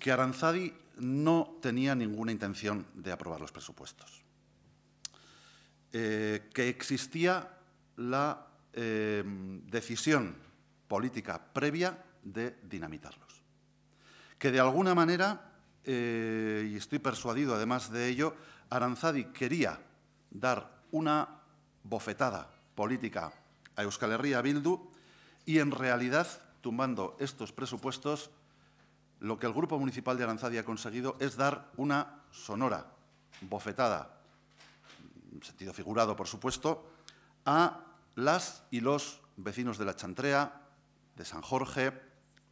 que Aranzadi no tenía ninguna intención de aprobar los presupuestos, que existía la decisión política previa de dinamitarlos, que de alguna manera, y estoy persuadido además de ello, Aranzadi quería dar una bofetada política a Euskal Herria Bildu y, en realidad, tumbando estos presupuestos, lo que el Grupo Municipal de Aranzadi ha conseguido es dar una sonora bofetada, en sentido figurado, por supuesto, a las y los vecinos de La Chantrea, de San Jorge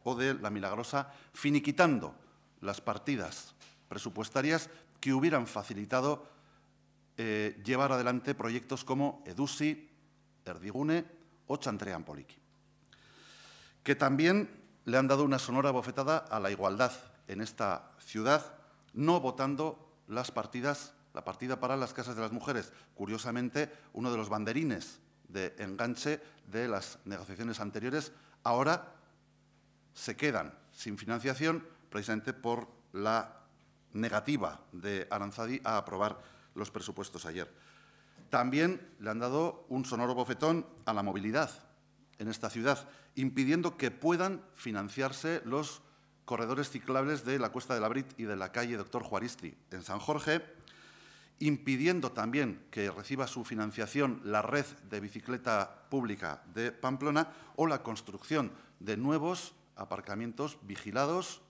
o de La Milagrosa, finiquitando las partidas presupuestarias que hubieran facilitado llevar adelante proyectos como Edusi, Erdigune o Chantrean Poliki, que también le han dado una sonora bofetada a la igualdad en esta ciudad, no votando la partida para las casas de las mujeres. Curiosamente, uno de los banderines de enganche de las negociaciones anteriores ahora se quedan sin financiación precisamente por la negativa de Aranzadi a aprobar los presupuestos ayer. También le han dado un sonoro bofetón a la movilidad en esta ciudad, impidiendo que puedan financiarse los corredores ciclables de la Cuesta de la Brit y de la calle Doctor Juaristi en San Jorge, impidiendo también que reciba su financiación la red de bicicleta pública de Pamplona o la construcción de nuevos aparcamientos vigilados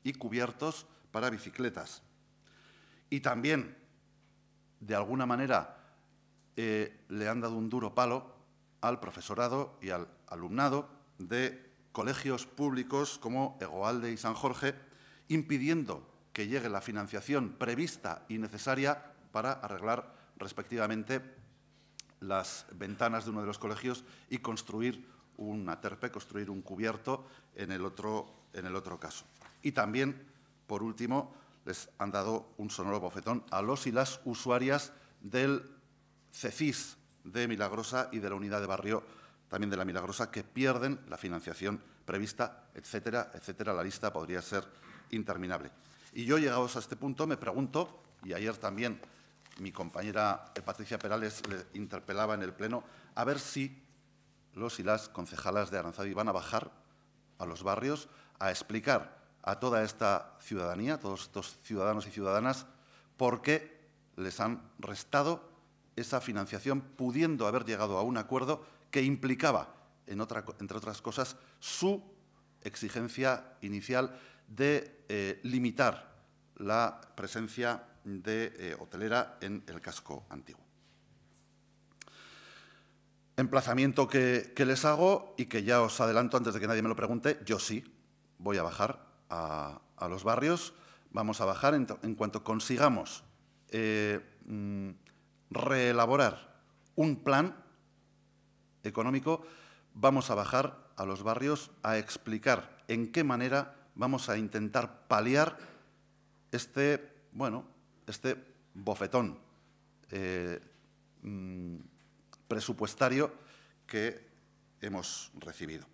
y cubiertos para bicicletas. Y también, de alguna manera, le han dado un duro palo al profesorado y al alumnado de colegios públicos como Egoalde y San Jorge, impidiendo que llegue la financiación prevista y necesaria para arreglar respectivamente las ventanas de uno de los colegios y construir una terpe, construir un cubierto en el otro caso. Y también, por último, les han dado un sonoro bofetón a los y las usuarias del CECIS de Milagrosa y de la unidad de barrio también de La Milagrosa, que pierden la financiación prevista, etcétera, etcétera. La lista podría ser interminable. Y yo, llegados a este punto, me pregunto, y ayer también mi compañera Patricia Perales le interpelaba en el Pleno, a ver si los y las concejalas de Aranzadi van a bajar a los barrios a explicar a toda esta ciudadanía, a todos estos ciudadanos y ciudadanas, por qué les han restado esa financiación, pudiendo haber llegado a un acuerdo que implicaba, entre otras cosas, su exigencia inicial de limitar la presencia de hotelera en el casco antiguo. Emplazamiento que les hago y que ya os adelanto antes de que nadie me lo pregunte, yo sí voy a bajar a los barrios. Vamos a bajar en cuanto consigamos reelaborar un plan económico, vamos a bajar a los barrios a explicar en qué manera vamos a intentar paliar este bofetón presupuestario que hemos recibido.